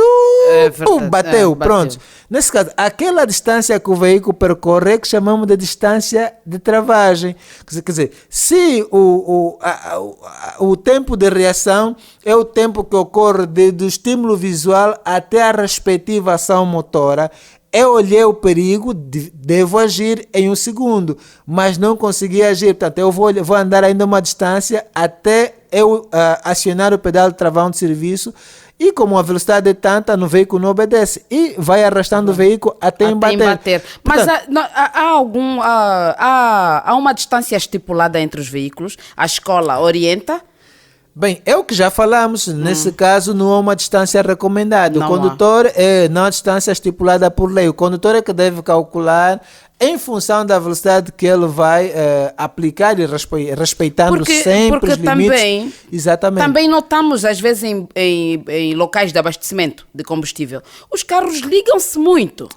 bateu, pronto. Nesse caso, aquela distância que o veículo percorre é que chamamos de distância de travagem. Quer dizer, se o tempo de reação é o tempo que ocorre do estímulo visual até a respectiva ação motora, eu olhei o perigo, devo agir em 1 segundo, mas não consegui agir. Portanto, eu vou andar ainda uma distância até eu acionar o pedal de travão de serviço, e como a velocidade é tanta, no veículo não obedece e vai arrastando o veículo até embater. Mas há uma distância estipulada entre os veículos? A escola orienta? Bem, é o que já falamos, nesse caso não há uma distância recomendada. O condutor não há distância estipulada por lei. O condutor é que deve calcular em função da velocidade que ele vai aplicar e respeitando sempre os limites. Exatamente. Também notamos, às vezes, em locais de abastecimento de combustível, os carros ligam-se muito.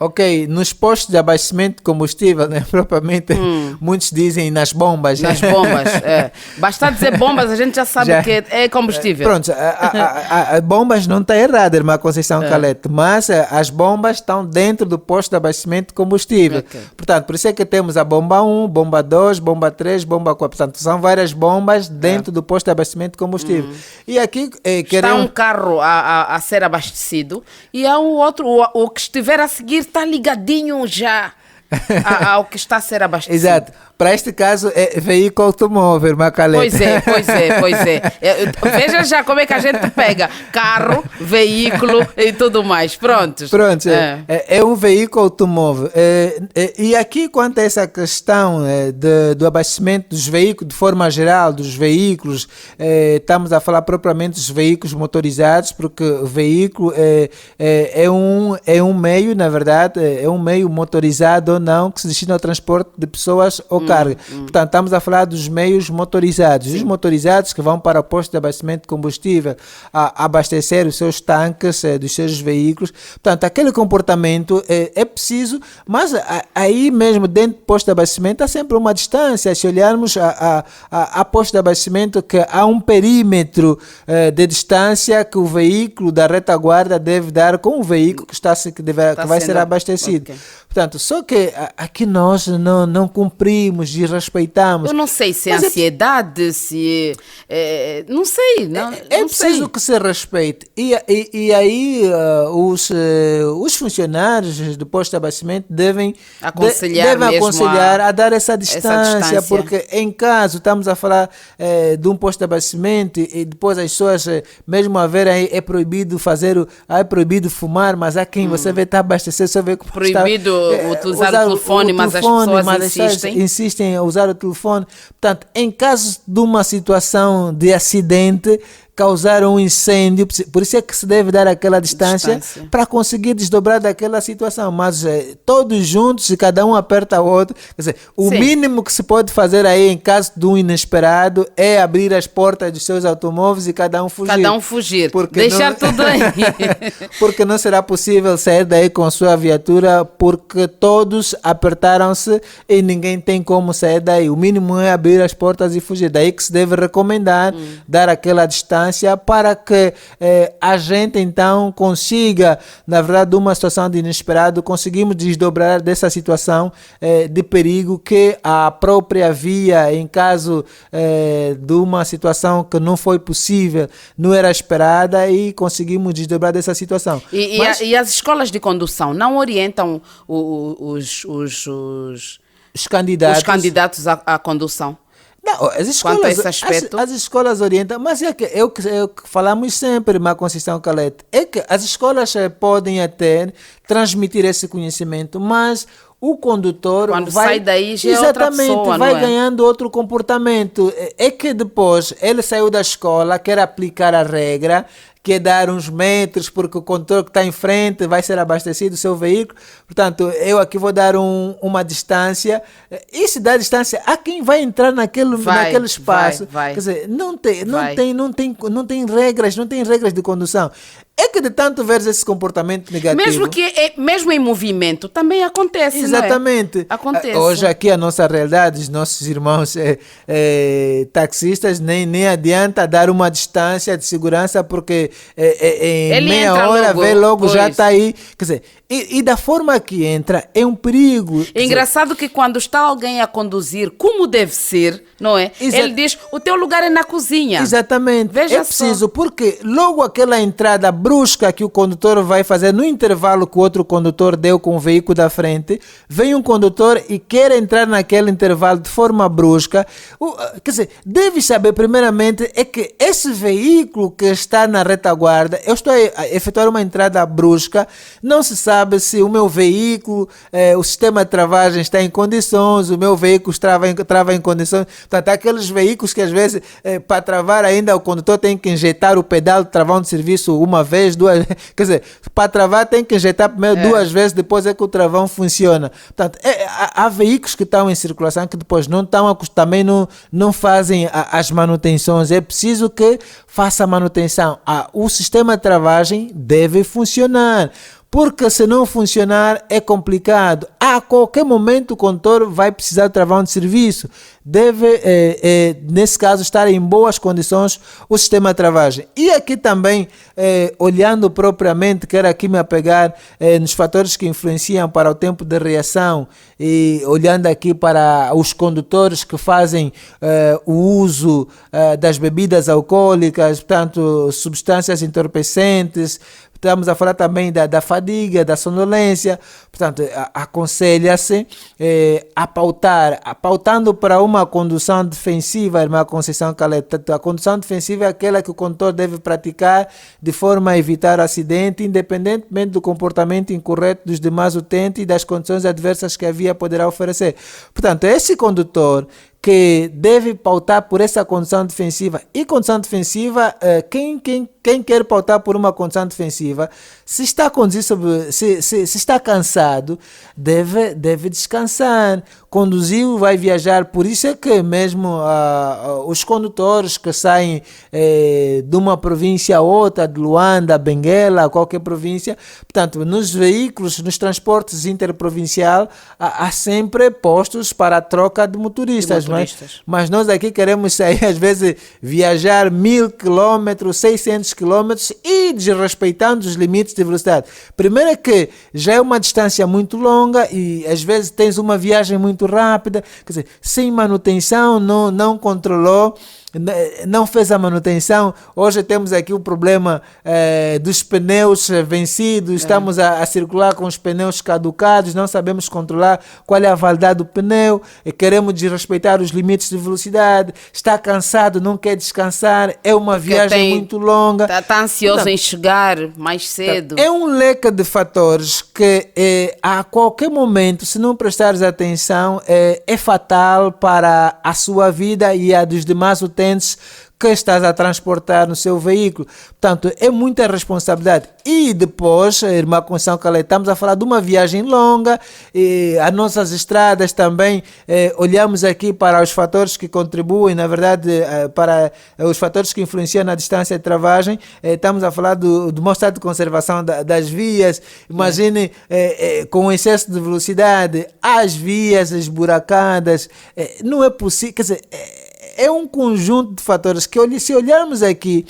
Ok, nos postos de abastecimento de combustível, né, propriamente, muitos dizem nas bombas. Nas bombas, Basta dizer bombas, a gente já sabe que é combustível. Pronto, a bombas não está errada, Irmã Conceição Calete, mas as bombas estão dentro do posto de abastecimento de combustível. Okay. Portanto, por isso é que temos a bomba 1, bomba 2, bomba 3, bomba 4. Portanto, são várias bombas dentro do posto de abastecimento de combustível. E aqui está um carro a ser abastecido e há um outro, o que estiver a seguir está ligadinho já ao que está a ser abastecido. Exato. Para este caso, é veículo automóvel, Macalete. Pois é. Veja já como é que a gente pega carro, veículo e tudo mais. Pronto. É um veículo automóvel. E aqui, quanto a essa questão do abastecimento dos veículos, de forma geral, dos veículos, estamos a falar propriamente dos veículos motorizados, porque o veículo é um meio, na verdade, é um meio motorizado ou não, que se destina ao transporte de pessoas ou carga. Portanto, estamos a falar dos meios motorizados. Sim. Os motorizados que vão para o posto de abastecimento de combustível a abastecer os seus tanques dos seus veículos. Portanto, aquele comportamento é preciso, mas aí mesmo dentro do posto de abastecimento há sempre uma distância. Se olharmos a posto de abastecimento, que há um perímetro de distância que o veículo da retaguarda deve dar com o veículo que vai ser abastecido. Okay. Portanto, só que aqui nós não cumprimos, desrespeitamos. Eu não sei se é Mas ansiedade, se... não sei. Não preciso sei. que se respeite. E aí os funcionários do posto de abastecimento devem aconselhar a dar essa distância, porque em caso estamos a falar de um posto de abastecimento e depois as pessoas, mesmo a ver aí, é proibido fumar, mas há quem você vê está a abastecer, você vê como proibido utilizar o telefone, mas as pessoas insistem em usar o telefone. Portanto, em caso de uma situação de acidente, causar um incêndio, por isso é que se deve dar aquela distância para conseguir desdobrar daquela situação, mas todos juntos e cada um aperta o outro, quer dizer, o mínimo que se pode fazer aí em caso de um inesperado é abrir as portas dos seus automóveis e cada um fugir. Deixar tudo aí. Porque não será possível sair daí com a sua viatura, porque todos apertaram-se e ninguém tem como sair daí. O mínimo é abrir as portas e fugir. Daí que se deve recomendar dar aquela distância para que a gente então consiga, na verdade, uma situação de inesperado, conseguimos desdobrar dessa situação de perigo que a própria via, em caso de uma situação que não foi possível, não era esperada, e conseguimos desdobrar dessa situação. E as escolas de condução não orientam os candidatos à condução? Não, as escolas orientam, mas é que falamos sempre, Irmã Conceição Calete, é que as escolas podem até transmitir esse conhecimento, mas o condutor quando sai daí já é outra pessoa, vai ganhando outro comportamento. É que depois ele saiu da escola, quer aplicar a regra, quer dar uns metros, porque o condutor que está em frente vai ser abastecido o seu veículo. Portanto, eu aqui vou dar uma distância. E se dá distância, há quem vai entrar naquele espaço. Vai. Quer dizer, não tem regras de condução. É que de tanto ver esse comportamento negativo... Mesmo em movimento, também acontece, exatamente. Não é? Acontece. Hoje aqui a nossa realidade, os nossos irmãos taxistas, nem adianta dar uma distância de segurança, porque em meia hora, vê logo, já está aí. Quer dizer, e da forma que entra, é um perigo. É engraçado que quando está alguém a conduzir como deve ser, não é? Ele diz, o teu lugar é na cozinha. Exatamente. Veja preciso, porque logo aquela entrada brusca que o condutor vai fazer no intervalo que o outro condutor deu com o veículo da frente, vem um condutor e quer entrar naquele intervalo de forma brusca. Quer dizer, deve saber primeiramente é que esse veículo que está na retaguarda, eu estou a efetuar uma entrada brusca, não se sabe se o meu veículo, o sistema de travagem está em condições, o meu veículo trava em condições. Portanto, há aqueles veículos que às vezes, para travar ainda, o condutor tem que injetar o pedal de travão de serviço uma vez, duas, quer dizer, para travar tem que injetar primeiro 2 vezes, depois é que o travão funciona. Portanto, há veículos que estão em circulação que depois também não fazem as manutenções. É preciso que faça a manutenção. O sistema de travagem deve funcionar, porque se não funcionar é complicado. A qualquer momento o condutor vai precisar de travão de serviço. Deve, nesse caso, estar em boas condições o sistema de travagem. E aqui também, olhando propriamente, quero aqui me apegar nos fatores que influenciam para o tempo de reação, e olhando aqui para os condutores que fazem o uso das bebidas alcoólicas, portanto, substâncias entorpecentes. Estamos a falar também da fadiga, da sonolência. Portanto, aconselha-se pautando para uma condução defensiva, Irmã Conceição Calete. A condução defensiva é aquela que o condutor deve praticar de forma a evitar acidente, independentemente do comportamento incorreto dos demais utentes e das condições adversas que a via poderá oferecer. Portanto, esse condutor que deve pautar por essa condição defensiva. E condição defensiva, quem quer pautar por uma condição defensiva, se está conduzindo, se está cansado, deve descansar. Conduziu, vai viajar. Por isso é que mesmo os condutores que saem de uma província a outra, de Luanda, Benguela, qualquer província, portanto, nos veículos, nos transportes interprovincial, há sempre postos para a troca de motoristas. Mas nós aqui queremos sair, às vezes, viajar 1000 quilômetros, 600 quilômetros e desrespeitando os limites de velocidade. Primeiro é que já é uma distância muito longa e às vezes tens uma viagem muito rápida, quer dizer, sem manutenção, não controlou, não fez a manutenção. Hoje temos aqui o problema dos pneus vencidos, estamos a circular com os pneus caducados, não sabemos controlar qual é a validade do pneu, queremos desrespeitar os limites de velocidade, está cansado, não quer descansar, é uma viagem muito longa. Está ansioso em chegar mais cedo. É um leque de fatores que a qualquer momento, se não prestares atenção, é fatal para a sua vida e a dos demais utentes que estás a transportar no seu veículo. Portanto, é muita responsabilidade. E depois, irmã Conceição Calete, estamos a falar de uma viagem longa, e as nossas estradas também, olhamos aqui para os fatores que contribuem, na verdade, para os fatores que influenciam na distância de travagem. Estamos a falar do mau estado de conservação das vias. Imagine, com o excesso de velocidade, as vias esburacadas, não é possível, quer dizer, é um conjunto de fatores que, se olharmos aqui,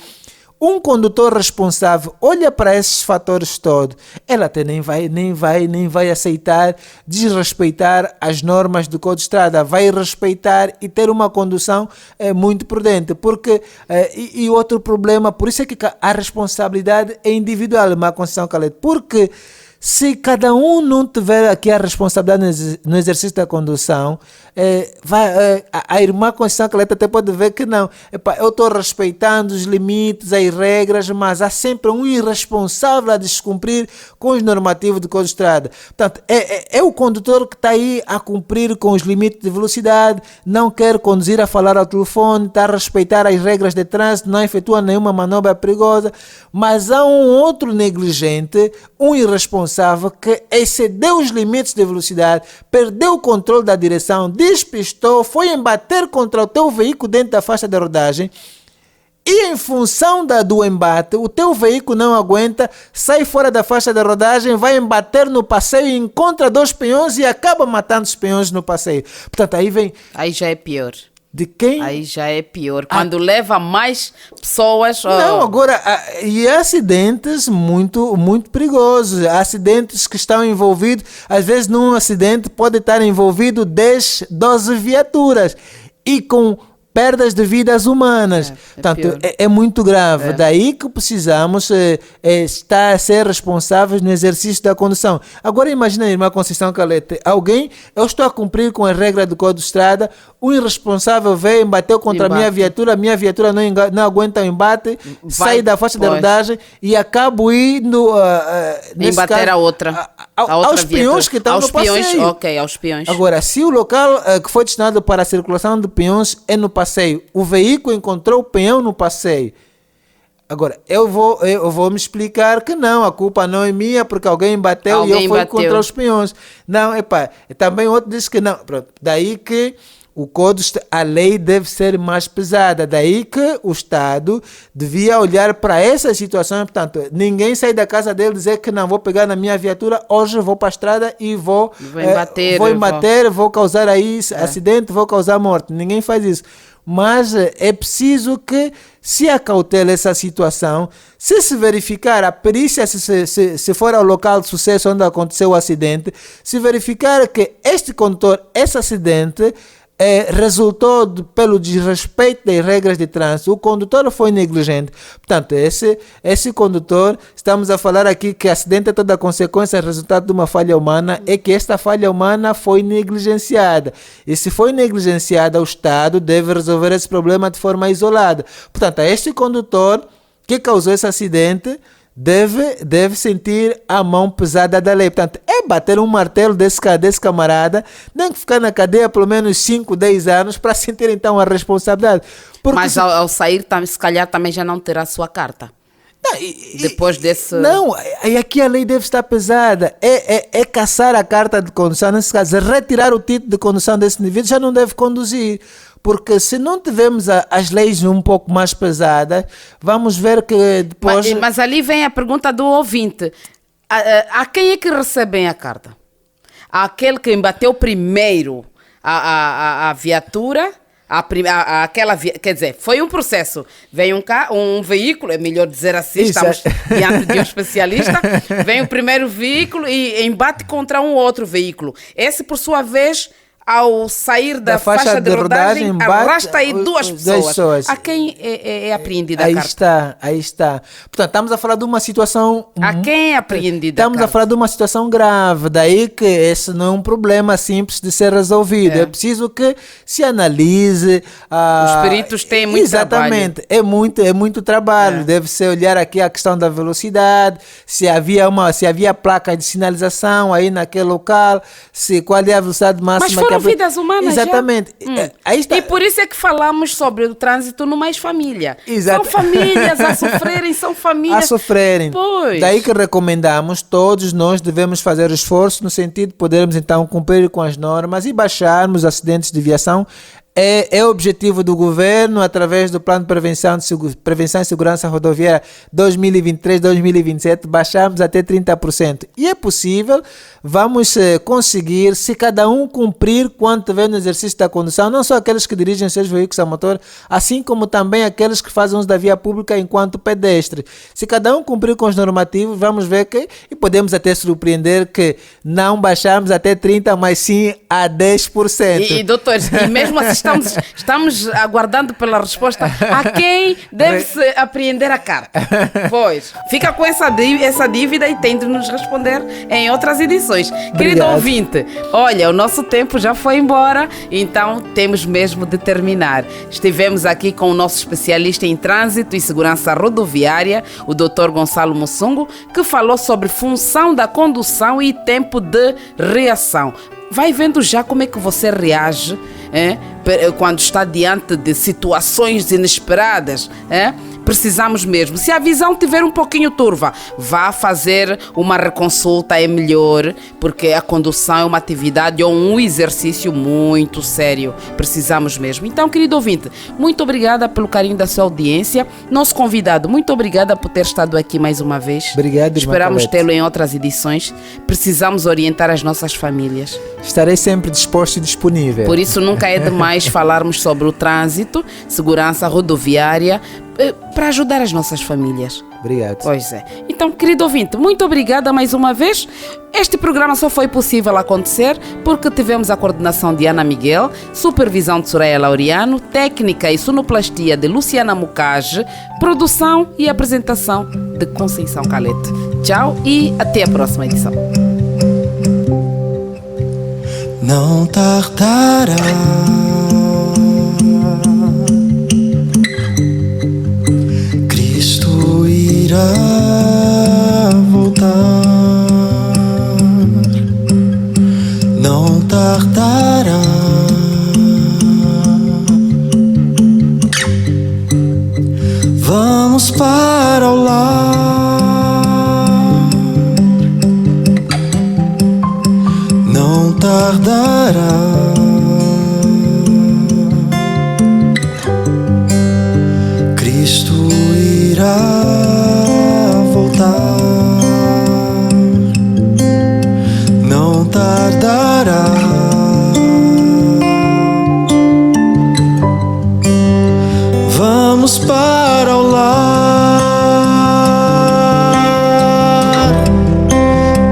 um condutor responsável olha para esses fatores todos, ela até nem vai aceitar desrespeitar as normas do Código de Estrada, vai respeitar e ter uma condução muito prudente, porque e outro problema, por isso é que a responsabilidade é individual, irmã Conceição Calete, porque se cada um não tiver aqui a responsabilidade no exercício da condução, a irmã Conceição Calete até pode ver que não. Eu estou respeitando os limites, as regras, mas há sempre um irresponsável a descumprir com os normativos do Código de Estrada. Portanto, é o condutor que está aí a cumprir com os limites de velocidade, não quer conduzir a falar ao telefone, está a respeitar as regras de trânsito, não efetua nenhuma manobra perigosa, mas há um outro negligente, um irresponsável, que excedeu os limites de velocidade, perdeu o controle da direção, despistou, foi embater contra o teu veículo dentro da faixa de rodagem e em função do embate, o teu veículo não aguenta, sai fora da faixa de rodagem, vai embater no passeio, encontra 2 peões e acaba matando os peões no passeio. Portanto, aí já é pior. De quem? Aí já é pior. Quando leva mais pessoas... Não, agora, e acidentes muito, muito perigosos. Acidentes que estão envolvidos, às vezes num acidente pode estar envolvido 10, 12 viaturas. E com perdas de vidas humanas. Portanto, é muito grave. Daí que precisamos estar a ser responsáveis no exercício da condução. Agora imagina, irmã Conceição Calete, eu estou a cumprir com a regra do Código de Estrada, um irresponsável veio, bateu contra a minha viatura não aguenta o embate, sai da faixa de rodagem e acabo indo embater a outra aos peões que estão no passeio. Aos peões. Agora, se o local que foi destinado para a circulação de peões é no passeio, o veículo encontrou o peão no passeio. Agora, eu vou me explicar que não, a culpa não é minha porque alguém bateu e eu fui contra os peões. Não, também outro diz que não. Pronto, daí que a lei deve ser mais pesada, daí que o Estado devia olhar para essas situações. Portanto, ninguém sai da casa dele dizer que não, vou pegar na minha viatura, hoje vou para a estrada e vou embater, vou causar aí acidente, vou causar morte. Ninguém faz isso. Mas é preciso que se acautele essa situação, se verificar a perícia, se for ao local de sucesso onde aconteceu o acidente, se verificar que este condutor, esse acidente resultou pelo desrespeito das regras de trânsito, o condutor foi negligente. Portanto, esse condutor, estamos a falar aqui que acidente é toda a consequência, resultado de uma falha humana, é que esta falha humana foi negligenciada. E se foi negligenciada, o Estado deve resolver esse problema de forma isolada. Portanto, este condutor que causou esse acidente deve sentir a mão pesada da lei. Portanto, bater um martelo desse camarada, nem que ficar na cadeia pelo menos 5, 10 anos para sentir então a responsabilidade. Porque mas ao sair, se calhar também já não terá a sua carta. Depois desse... Não, e aqui a lei deve estar pesada. É caçar a carta de condução, nesse caso, retirar o título de condução desse indivíduo, já não deve conduzir. Porque se não tivermos as leis um pouco mais pesadas, vamos ver que depois... Mas ali vem a pergunta do ouvinte. A quem é que recebem a carta? Aquele que embateu primeiro, a viatura, quer dizer, foi um processo. Vem um veículo, é melhor dizer assim, estamos diante de um especialista, vem o primeiro veículo e embate contra um outro veículo. Esse, por sua vez, ao sair da faixa de rodagem arrasta aí duas pessoas. A quem é apreendida a carta? Aí está. Portanto, estamos a falar de uma situação... A quem é apreendida Estamos a falar de uma situação grave. Daí que esse não é um problema simples de ser resolvido. É preciso que se analise. Os peritos têm muito trabalho. Exatamente. É muito trabalho. Deve-se olhar aqui a questão da velocidade, se havia placa de sinalização aí naquele local, qual é a velocidade máxima. Foram vidas humanas. Exatamente. Aí está. E por isso é que falamos sobre o trânsito no Mais Família. Exato. São famílias a sofrerem, são famílias... A sofrerem. Pois. Daí que recomendamos, todos nós devemos fazer esforço no sentido de podermos então cumprir com as normas e baixarmos acidentes de viação. É o objetivo do governo, através do Plano de Prevenção e Segurança Rodoviária 2023-2027, baixarmos até 30%. E é possível, vamos conseguir, se cada um cumprir quanto tiver no exercício da condução, não só aqueles que dirigem seus veículos a motor, assim como também aqueles que fazem uso da via pública enquanto pedestre. Se cada um cumprir com os normativos, vamos ver e podemos até surpreender que não baixamos até 30%, mas sim a 10%. E doutores, e mesmo assim estamos aguardando pela resposta a quem deve-se apreender a carta. Pois, fica com essa dívida e tem de nos responder em outras edições. Obrigado. Querido ouvinte, olha, o nosso tempo já foi embora, então temos mesmo de terminar. Estivemos aqui com o nosso especialista em trânsito e segurança rodoviária, o Dr. Gonçalo Mussungo, que falou sobre função da condução e tempo de reação. Vai vendo já como é que você reage quando está diante de situações inesperadas. Precisamos mesmo. Se a visão tiver um pouquinho turva, vá fazer uma reconsulta, é melhor, porque a condução é uma atividade ou um exercício muito sério. Precisamos mesmo. Então, querido ouvinte, muito obrigada pelo carinho da sua audiência. Nosso convidado, muito obrigada por ter estado aqui mais uma vez. Obrigado, Esperamos tê-lo em outras edições. Precisamos orientar as nossas famílias. Estarei sempre disposto e disponível. Por isso, nunca é demais falarmos sobre o trânsito, segurança rodoviária, para ajudar as nossas famílias. Obrigado. Pois é. Então, querido ouvinte, muito obrigada mais uma vez. Este programa só foi possível acontecer porque tivemos a coordenação de Ana Miguel, supervisão de Soraya Laureano, técnica e sonoplastia de Luciana Mucage, produção e apresentação de Conceição Calete. Tchau e até a próxima edição. Não tardará, Cristo irá voltar. Não tardará, vamos para o lar. Não tardará, Cristo irá voltar. Não tardará, vamos para o lar.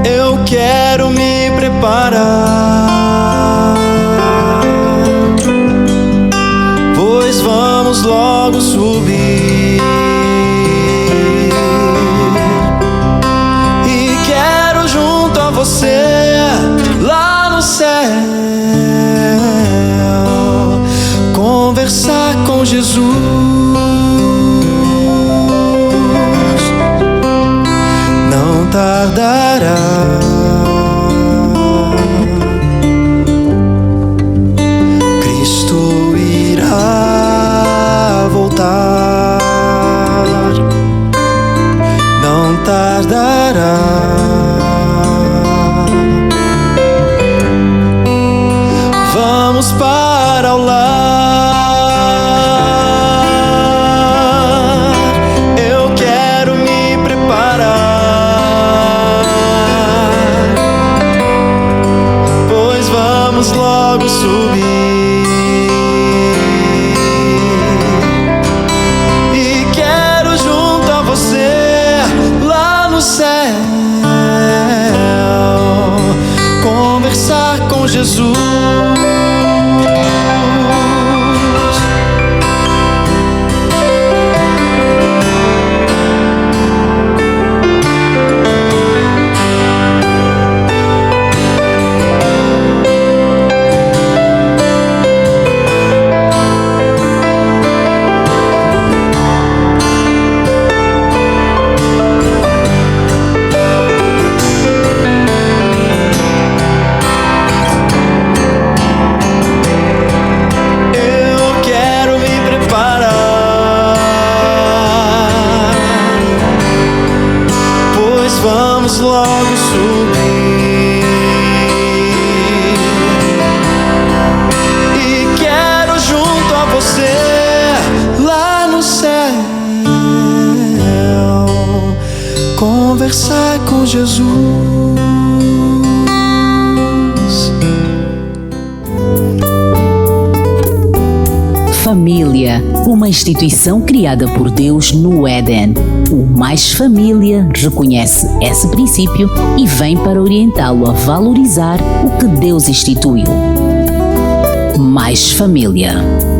Eu quero me preparar, pois vamos logo subir. E quero junto a você lá no céu conversar com Jesus. Não tardará, Cristo irá voltar. Não tardará, vamos para o lar. Eu quero me preparar, pois vamos logo subir. Jesus. Vamos logo subir, e quero junto a você lá no céu conversar com Jesus. Família, uma instituição criada por Deus no Éden. O Mais Família reconhece esse princípio e vem para orientá-lo a valorizar o que Deus instituiu. Mais Família.